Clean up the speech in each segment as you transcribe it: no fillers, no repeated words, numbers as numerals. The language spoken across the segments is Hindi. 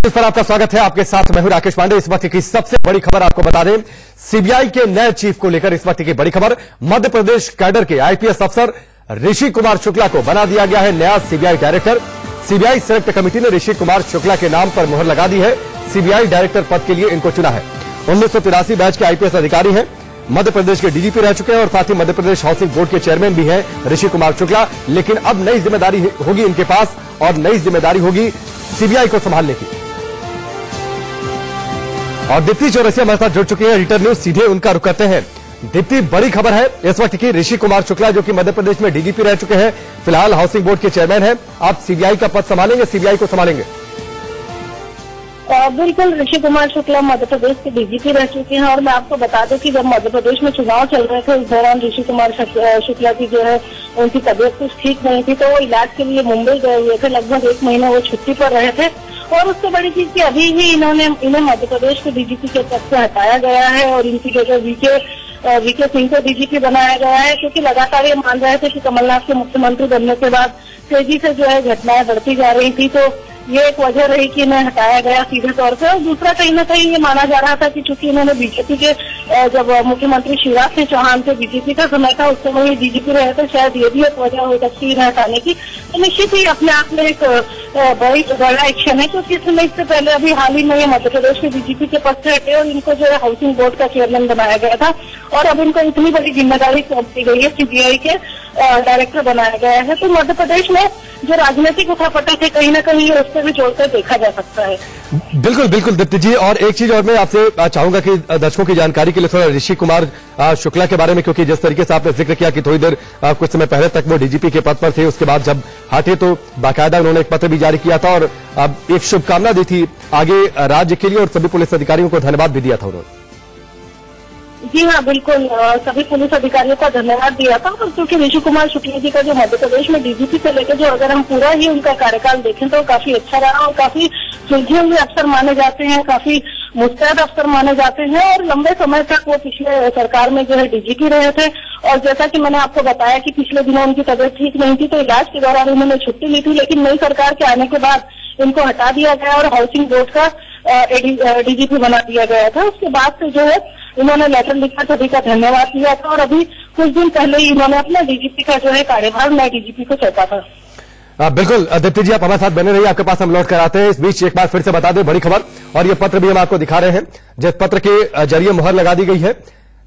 इस पर आपका स्वागत है। आपके साथ मैं हूं राकेश पांडे। इस वक्त की सबसे बड़ी खबर आपको बता दें, सीबीआई के नए चीफ को लेकर इस वक्त की बड़ी खबर। मध्य प्रदेश कैडर के आईपीएस अफसर ऋषि कुमार शुक्ला को बना दिया गया है नया सीबीआई डायरेक्टर। सीबीआई संयुक्त कमेटी ने ऋषि कुमार शुक्ला के नाम पर मुहर लगा दी है। सीबीआई डायरेक्टर पद के लिए इनको चुना है। 1983 बैच के आईपीएस अधिकारी हैं, मध्य प्रदेश के डीजीपी रह चुके हैं और साथ ही मध्य प्रदेश हाउसिंग बोर्ड के चेयरमैन भी हैं ऋषि कुमार शुक्ला। लेकिन अब नई जिम्मेदारी होगी इनके पास और नई जिम्मेदारी होगी सीबीआई को संभालने की। और दीप्ति चौरसिया हमारे साथ जुड़ चुकी है रिटर्न न्यूज, सीधे उनका रुख करते हैं। दीप्ति, बड़ी खबर है इस वक्त की, ऋषि कुमार शुक्ला जो कि मध्य प्रदेश में डीजीपी रह चुके हैं, फिलहाल हाउसिंग बोर्ड के चेयरमैन हैं, आप सीबीआई का पद संभालेंगे, सीबीआई को संभालेंगे? बिल्कुल, ऋषि कुमार शुक्ला मध्य प्रदेश के डीजीपी रह चुके हैं और मैं आपको बता दूं कि जब मध्य प्रदेश में चुनाव चल रहे थे उस दौरान ऋषि कुमार शुक्ला की जो है उनकी तबीयत कुछ ठीक नहीं थी, तो वो इलाज के लिए मुंबई गए हुए थे। लगभग 1 महीना वो छुट्टी पर रहे थे और उससे बड़ी चीज की अभी ही इन्हें मध्य प्रदेश के डीजीपी के पद से हटाया गया है और इनकी जगह वीके सिंह को डीजीपी बनाया गया है, क्योंकि लगातार ये मान रहे थे कि कमलनाथ के मुख्यमंत्री बनने के बाद तेजी से जो है घटनाएं बढ़ती जा रही थी, तो ये एक वजह रही कि इन्हें हटाया गया सीधे तौर पे। और दूसरा, कहीं न कहीं ये माना जा रहा था कि चूंकि इन्होंने बीजेपी के जब मुख्यमंत्री शिवराज सिंह चौहान के बीजेपी का समय था उस समय डीजीपी रहे थे, शायद ये भी एक वजह हो सकती है इन्हें हटाने की। तो निश्चित ही अपने आप में एक बड़ा एक्शन है, क्योंकि इससे पहले अभी हाल ही में ये मध्य प्रदेश के डीजीपी के पद से हटे और इनको जो है हाउसिंग बोर्ड का चेयरमैन बनाया गया था और अब इनको इतनी बड़ी जिम्मेदारी सौंप दी गई है, सीबीआई के डायरेक्टर बनाया गया है। तो मध्य प्रदेश में जो राजनीतिक उठापटक है कहीं न कहीं उससे भी जोड़कर देखा जा सकता है। बिल्कुल बिल्कुल दीप्ति जी, और एक चीज और मैं आपसे चाहूंगा कि दर्शकों की जानकारी के लिए थोड़ा ऋषि कुमार शुक्ला के बारे में, क्योंकि जिस तरीके से आपने जिक्र किया कि थोड़ी देर कुछ समय पहले तक वो डीजीपी के पद पर थे, उसके बाद जब हटे तो बाकायदा उन्होंने एक पत्र भी जारी किया था और एक शुभकामना दी थी आगे राज्य के लिए और सभी पुलिस अधिकारियों को धन्यवाद भी दिया था उन्होंने। जी हाँ, बिल्कुल, सभी पुलिस अधिकारियों का धन्यवाद दिया था। और क्योंकि ऋषि कुमार शुक्ला जी का जो मध्य प्रदेश में डीजीपी से लेकर जो अगर हम पूरा ही उनका कार्यकाल देखें तो काफी अच्छा रहा और काफी सुलझे हुए अफसर माने जाते हैं, काफी मुस्तैद अफसर माने जाते हैं और लंबे समय तक वो पिछले सरकार में जो है डीजीपी रहे थे। और जैसा कि मैंने आपको बताया कि पिछले दिनों उनकी तबीयत ठीक नहीं थी, तो इलाज के दौरान उन्होंने छुट्टी ली थी, लेकिन नई सरकार के आने के बाद इनको हटा दिया गया और हाउसिंग बोर्ड का डीजीपी बना दिया गया था। उसके बाद से जो है इन्होंने लेटर लिखा, सभी का धन्यवाद दिया था और अभी कुछ दिन पहले ही इन्होंने अपना डीजीपी का जो है कार्यभार नए डीजीपी को सौंपा था। बिल्कुल दीप्ति जी, आप हमारे साथ बने रहिए, आपके पास हम लौट कर आते हैं। इस बीच एक बार फिर से बता दें बड़ी खबर, और ये पत्र भी हम आपको दिखा रहे हैं जिस पत्र के जरिए मुहर लगा दी गई है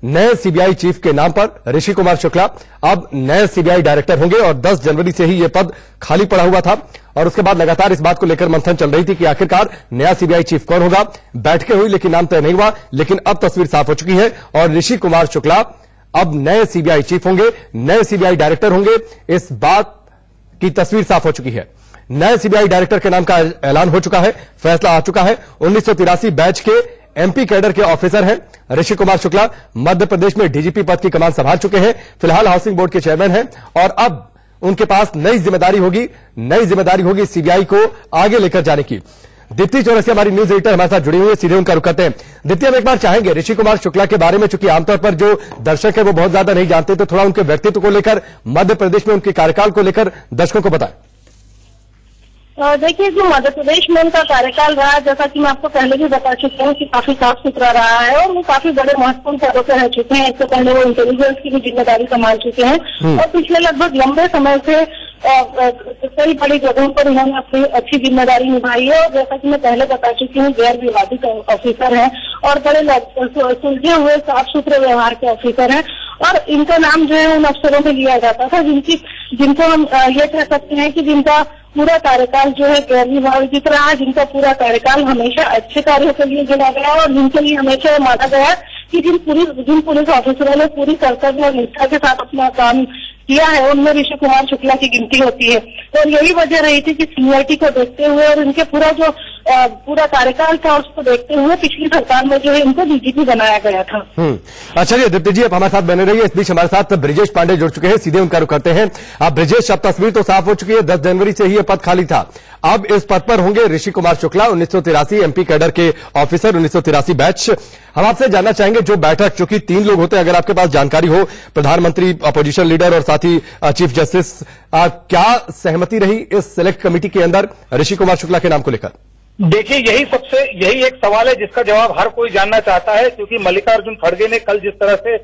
नए सीबीआई चीफ के नाम पर। ऋषि कुमार शुक्ला अब नए सीबीआई डायरेक्टर होंगे और 10 जनवरी से ही यह पद खाली पड़ा हुआ था और उसके बाद लगातार इस बात को लेकर मंथन चल रही थी कि आखिरकार नया सीबीआई चीफ कौन होगा। बैठकें हुई लेकिन नाम तय नहीं हुआ, लेकिन अब तस्वीर साफ हो चुकी है और ऋषि कुमार शुक्ला अब नए सीबीआई चीफ होंगे, नए सीबीआई डायरेक्टर होंगे। इस बात की तस्वीर साफ हो चुकी है। नए सीबीआई डायरेक्टर के नाम का ऐलान हो चुका है, फैसला आ चुका है। 1983 बैच के एमपी कैडर के ऑफिसर हैं ऋषि कुमार शुक्ला, मध्य प्रदेश में डीजीपी पद की कमान संभाल चुके हैं, फिलहाल हाउसिंग बोर्ड के चेयरमैन हैं और अब उनके पास नई जिम्मेदारी होगी सीबीआई को आगे लेकर जाने की। दीप्ति चौरसिया हमारी न्यूज एडिटर हमारे साथ जुड़ी हुई है, सीधे उनका रुख करते हैं। दीप्ति, हम एक बार चाहेंगे ऋषि कुमार शुक्ला के बारे में, चूंकि आमतौर पर जो दर्शक है वो बहुत ज्यादा नहीं जानते, तो थोड़ा उनके व्यक्तित्व को लेकर, मध्य प्रदेश में उनके कार्यकाल को लेकर दर्शकों को बताएं। देखिए, जो मध्य प्रदेश में उनका कार्यकाल रहा, जैसा कि मैं आपको पहले भी बता चुकी हूँ कि काफी साफ सुथरा रहा है और वो काफी बड़े महत्वपूर्ण पदों पर रह चुके हैं। इससे पहले वो इंटेलिजेंस की भी जिम्मेदारी संभाल चुके हैं और पिछले लगभग लंबे समय से कई बड़ी जगहों पर उन्होंने अपनी अच्छी जिम्मेदारी निभाई है। और जैसा कि मैं पहले बता चुकी हूँ, गैर विवादित ऑफिसर हैं और बड़े सुलझे हुए साफ सुथरे व्यवहार के ऑफिसर हैं और इनका नाम जो है उन अफसरों में लिया जाता था जिनको हम ये कह सकते हैं कि जिनका पूरा कार्यकाल जो है गैर विवादित रहा, जिनका पूरा कार्यकाल हमेशा अच्छे कार्यों के लिए गिना गया और जिनके लिए हमेशा माना गया कि जिन पुलिस ऑफिसरों ने पूरी कर्तव्य और निष्ठा के साथ अपना काम किया है उनमें ऋषि कुमार शुक्ला की गिनती होती है। और यही वजह रही थी कि सीनियरिटी को देखते हुए और इनके पूरा कार्यकाल था उसको देखते हुए पिछली सरकार में जो है इनको डीजीपी बनाया गया था। चलिए दीप्ति जी, आप हमारे साथ बने रहिए। इस बीच हमारे साथ ब्रिजेश पांडे जुड़ चुके हैं, सीधे उनका रुख करते हैं। अब ब्रिजेश, अब तस्वीर तो साफ हो चुकी है, 10 जनवरी से ही यह पद खाली था, अब इस पद पर होंगे ऋषि कुमार शुक्ला, 1983 एमपी कैडर के ऑफिसर, 1983 बैच। हम आपसे जानना चाहेंगे जो बैठक, चूंकि 3 लोग होते हैं, अगर आपके पास जानकारी हो, प्रधानमंत्री, अपोजिशन लीडर और साथ ही चीफ जस्टिस, क्या सहमति रही इस सिलेक्ट कमेटी के अंदर ऋषि कुमार शुक्ला के नाम को लेकर? देखिए, यही एक सवाल है जिसका जवाब हर कोई जानना चाहता है, क्योंकि मल्लिकार्जुन खड़गे ने कल जिस तरह से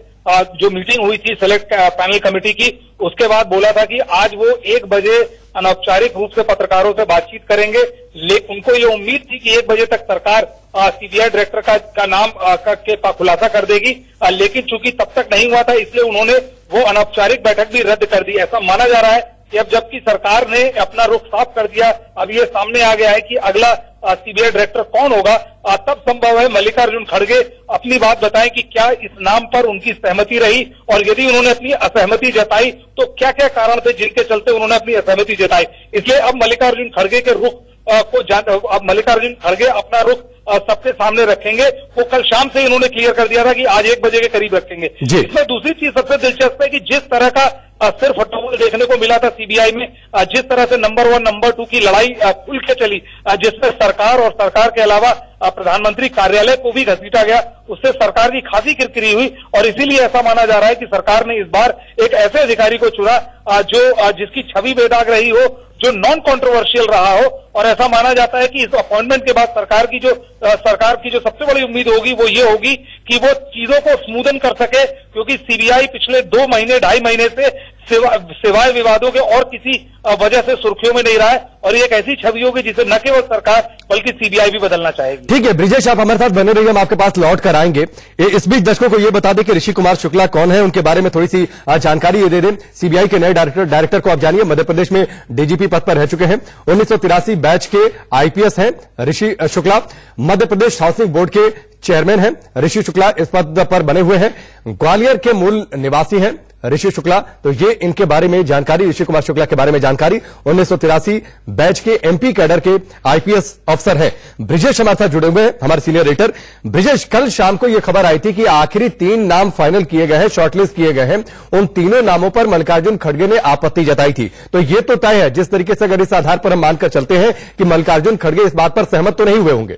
जो मीटिंग हुई थी सेलेक्ट पैनल कमेटी की, उसके बाद बोला था कि आज वो 1 बजे अनौपचारिक रूप से पत्रकारों से बातचीत करेंगे। लेकिन उनको ये उम्मीद थी कि 1 बजे तक सरकार सीबीआई डायरेक्टर का नाम का खुलासा कर देगी, लेकिन चूंकि तब तक नहीं हुआ था, इसलिए उन्होंने वो अनौपचारिक बैठक भी रद्द कर दी। ऐसा माना जा रहा है कि अब जबकि सरकार ने अपना रुख साफ कर दिया, अब ये सामने आ गया है कि अगला सीबीआई डायरेक्टर कौन होगा, तब संभव है मल्लिकार्जुन खड़गे अपनी बात बताएं कि क्या इस नाम पर उनकी सहमति रही, और यदि उन्होंने अपनी असहमति जताई तो क्या क्या कारण थे जिनके चलते उन्होंने अपनी असहमति जताई। इसलिए अब मल्लिकार्जुन खड़गे के रुख अब मल्लिकार्जुन खड़गे अपना रुख सबके सामने रखेंगे। वो कल शाम से इन्होंने क्लियर कर दिया था कि आज 1 बजे के करीब रखेंगे। इसमें दूसरी चीज सबसे दिलचस्प है कि जिस तरह का सिर्फ हट्टगोल देखने को मिला था सीबीआई में, जिस तरह से नंबर 1 नंबर 2 की लड़ाई खुल के चली, जिसमें सरकार और सरकार के अलावा प्रधानमंत्री कार्यालय को भी घसीटा गया, उससे सरकार की खासी किरकिरी हुई। और इसीलिए ऐसा माना जा रहा है कि सरकार ने इस बार एक ऐसे अधिकारी को चुना जो जिसकी छवि बेदाग रही हो, जो नॉन कंट्रोवर्शियल रहा हो। और ऐसा माना जाता है कि इस अपॉइंटमेंट के बाद सरकार की जो सबसे बड़ी उम्मीद होगी वो ये होगी कि वो चीजों को स्मूदन कर सके, क्योंकि सीबीआई पिछले 2 महीने 2.5 महीने से सिवाय विवादों के और किसी वजह से सुर्खियों में नहीं रहा है, और ये एक ऐसी छवि होगी जिसे न केवल सरकार बल्कि सीबीआई भी बदलना चाहेगी। ठीक है ब्रिजेश, आप हमारे साथ बने रहिए, हम आपके पास लौट कर आएंगे। इस बीच दर्शकों को यह बता दें कि ऋषि कुमार शुक्ला कौन है, उनके बारे में थोड़ी सी जानकारी ये दे दें। सीबीआई के नए डायरेक्टर को आप जानिए, मध्य प्रदेश में डीजीपी पद पर रह चुके हैं, 1983 बैच के आईपीएस हैं ऋषि शुक्ला। मध्य प्रदेश हाउसिंग बोर्ड के चेयरमैन हैं ऋषि शुक्ला, इस पद पर बने हुए हैं। ग्वालियर के मूल निवासी हैं ऋषि शुक्ला। तो ये इनके बारे में जानकारी, ऋषि कुमार शुक्ला के बारे में जानकारी। 1983 बैच के एमपी कैडर के आईपीएस अफसर हैं। ब्रिजेश हमारे साथ जुड़े हुए हैं, हमारे सीनियर एडिटर। ब्रिजेश, कल शाम को यह खबर आई थी कि आखिरी 3 नाम फाइनल किए गए हैं, शॉर्टलिस्ट किए गए हैं। उन तीनों नामों पर मल्लिकार्जुन खड़गे ने आपत्ति जताई थी। तो यह तो तय है जिस तरीके से, अगर इस आधार पर हम मानकर चलते हैं कि मल्लिकार्जुन खड़गे इस बात पर सहमत तो नहीं हुए होंगे।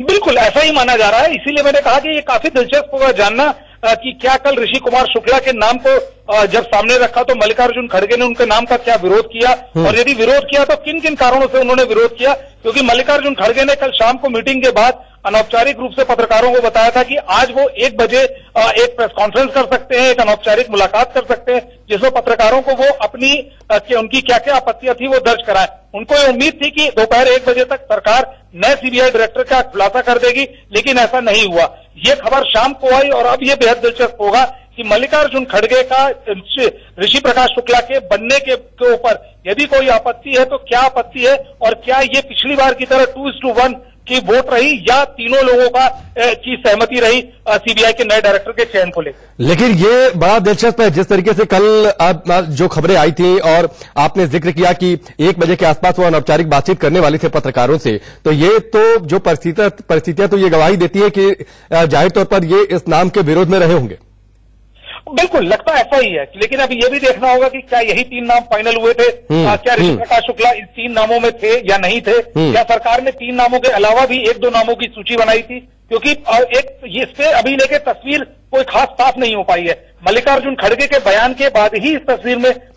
बिल्कुल ऐसा ही माना जा रहा है। इसीलिए मैंने कहा कि ये काफी दिलचस्प होगा जानना कि क्या कल ऋषि कुमार शुक्ला के नाम को जब सामने रखा तो मल्लिकार्जुन खड़गे ने उनके नाम का क्या विरोध किया, और यदि विरोध किया तो किन किन कारणों से उन्होंने विरोध किया। क्योंकि मल्लिकार्जुन खड़गे ने कल शाम को मीटिंग के बाद अनौपचारिक रूप से पत्रकारों को बताया था कि आज वो 1 बजे एक प्रेस कॉन्फ्रेंस कर सकते हैं, एक अनौपचारिक मुलाकात कर सकते हैं, जिसमें पत्रकारों को वो उनकी क्या क्या आपत्तियां थी वो दर्ज कराएं। उनको ये उम्मीद थी कि दोपहर 1 बजे तक सरकार नए सीबीआई डायरेक्टर का खुलासा कर देगी, लेकिन ऐसा नहीं हुआ। ये खबर शाम को आई, और अब ये बेहद दिलचस्प होगा कि मल्लिकार्जुन खड़गे का ऋषि प्रकाश शुक्ला के बनने के ऊपर यदि कोई आपत्ति है तो क्या आपत्ति है, और क्या ये पिछली बार की तरह 2:1 की वोट रही, या तीनों लोगों की सहमति रही सीबीआई के नए डायरेक्टर के चयन को लेकर। लेकिन ये बड़ा दिलचस्प है जिस तरीके से कल जो खबरें आई थी, और आपने जिक्र किया कि 1 बजे के आसपास वो अनौपचारिक बातचीत करने वाले थे पत्रकारों से। तो ये तो जो परिस्थितियां तो ये गवाही देती है कि जाहिर तौर पर ये इस नाम के विरोध में रहे होंगे। बिल्कुल लगता ऐसा ही है, लेकिन अभी ये भी देखना होगा कि क्या यही 3 नाम फाइनल हुए थे, क्या ऋषि प्रकाश शुक्ला इन 3 नामों में थे या नहीं थे, क्या सरकार ने 3 नामों के अलावा भी 1-2 नामों की सूची बनाई थी। क्योंकि इससे अभी लेके तस्वीर कोई खास साफ नहीं हो पाई है। मल्लिकार्जुन खड़गे के बयान के बाद ही इस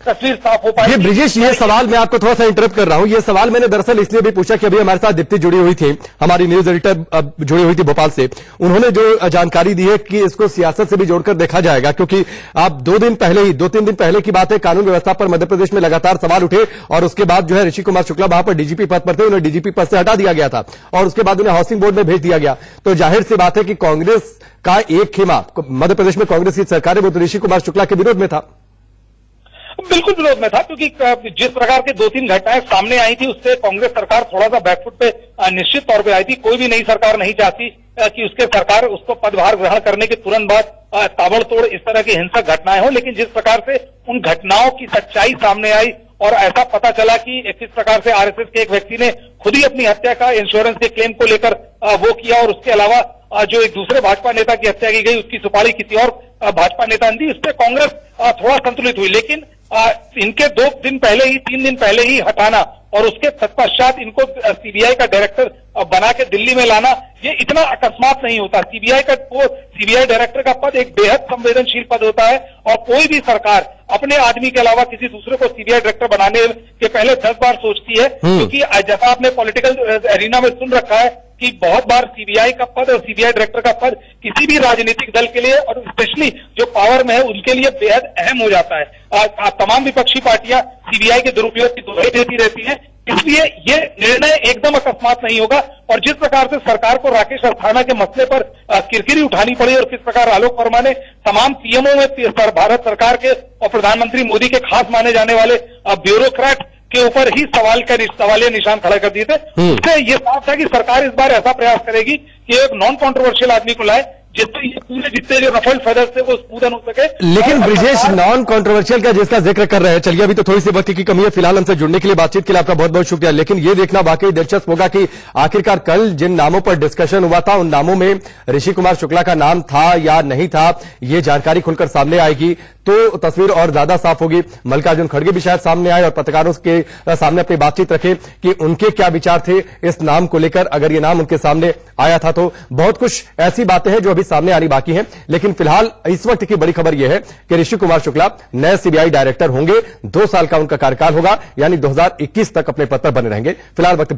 तस्वीर साफ हो पाई। ब्रिजेश, ये सवाल मैं आपको थोड़ा सा इंटरप्ट कर रहा हूं। ये सवाल मैंने दरअसल इसलिए भी पूछा कि अभी हमारे साथ दीप्ति जुड़ी हुई थी, हमारी न्यूज एडिटर जुड़ी हुई थी भोपाल से। उन्होंने जो जानकारी दी है कि इसको सियासत से भी जोड़कर देखा जाएगा, क्योंकि आप 2-3 दिन पहले की बात है, कानून व्यवस्था पर मध्य प्रदेश में लगातार सवाल उठे, और उसके बाद जो है ऋषि कुमार शुक्ला वहां पर डीजीपी पद पर थे, उन्हें डीजीपी पद से हटा दिया गया था, और उसके बाद उन्हें हाउसिंग बोर्ड में भेज दिया गया। तो जाहिर सी बात है कि कांग्रेस का एक खेमा, मध्य प्रदेश में कांग्रेस की सरकार है, वो तो ऋषि कुमार शुक्ला के विरोध में था। बिल्कुल विरोध में था, क्योंकि जिस प्रकार के 2-3 घटनाएं सामने आई थी उससे कांग्रेस सरकार थोड़ा सा बैकफुट पे निश्चित तौर पे आई थी। कोई भी नई सरकार नहीं चाहती कि उसके सरकार उसको पदभार ग्रहण करने के तुरंत बाद ताबड़तोड़ इस तरह की हिंसक घटनाएं हो। लेकिन जिस प्रकार से उन घटनाओं की सच्चाई सामने आई, और ऐसा पता चला कि किस प्रकार से आरएसएस के एक व्यक्ति ने खुद ही अपनी हत्या का इंश्योरेंस के क्लेम को लेकर वो किया, और उसके अलावा जो एक दूसरे भाजपा नेता की हत्या की गई उसकी सुपारी किसी और भाजपा नेता ने दी, इससे कांग्रेस थोड़ा संतुलित हुई। लेकिन इनके 3 दिन पहले ही हटाना और उसके तत्पश्चात इनको सीबीआई का डायरेक्टर बना के दिल्ली में लाना, ये इतना अकस्मात नहीं होता। सीबीआई डायरेक्टर का पद एक बेहद संवेदनशील पद होता है और कोई भी सरकार अपने आदमी के अलावा किसी दूसरे को सीबीआई डायरेक्टर बनाने के पहले 10 बार सोचती है, क्योंकि जैसा आपने पॉलिटिकल एरिना में सुन रखा है कि बहुत बार सीबीआई का पद और सीबीआई डायरेक्टर का पद किसी भी राजनीतिक दल के लिए और स्पेशली जो पावर में है उनके लिए बेहद अहम हो जाता है। तमाम विपक्षी पार्टियां सीबीआई के दुरुपयोग की दुहाई देती रहती हैं, इसलिए ये निर्णय एकदम अकस्मात नहीं होगा। और जिस प्रकार से सरकार को राकेश अस्थाना के मसले पर किरकिरी उठानी पड़ी और किस प्रकार आलोक वर्मा ने तमाम पीएमओ में भारत सरकार के और प्रधानमंत्री मोदी के खास माने जाने वाले ब्यूरोक्रेट के ऊपर ही सवालिया निशान खड़ा कर दिए थे, उससे ये साफ था कि सरकार इस बार ऐसा प्रयास करेगी कि एक नॉन कॉन्ट्रोवर्शियल आदमी को लाए जिससे ये पूरे जितने जो रफल फेदर्स थे वो स्मूदन हो सके। लेकिन ब्रिजेश, नॉन कॉन्ट्रोवर्शियल का जिसका जिक्र कर रहे हैं, चलिए अभी तो थोड़ी सी वक्त की कमी है, फिलहाल हमसे जुड़ने के लिए, बातचीत के लिए आपका बहुत बहुत शुक्रिया। लेकिन ये देखना वाकई दिलचस्प होगा कि आखिरकार कल जिन नामों पर डिस्कशन हुआ था उन नामों में ऋषि कुमार शुक्ला का नाम था या नहीं था, ये जानकारी खुलकर सामने आएगी तो तस्वीर और ज्यादा साफ होगी। मल्लिकार्जुन खड़गे भी शायद सामने आए और पत्रकारों के सामने अपनी बातचीत रखे कि उनके क्या विचार थे इस नाम को लेकर। अगर ये नाम उनके सामने आया था तो बहुत कुछ ऐसी बातें हैं जो अभी सामने आनी बाकी हैं। लेकिन फिलहाल इस वक्त की बड़ी खबर यह है कि ऋषि कुमार शुक्ला नए सीबीआई डायरेक्टर होंगे। 2 साल का उनका कार्यकाल होगा, यानी 2021 तक अपने पद पर बने रहेंगे। फिलहाल वक्त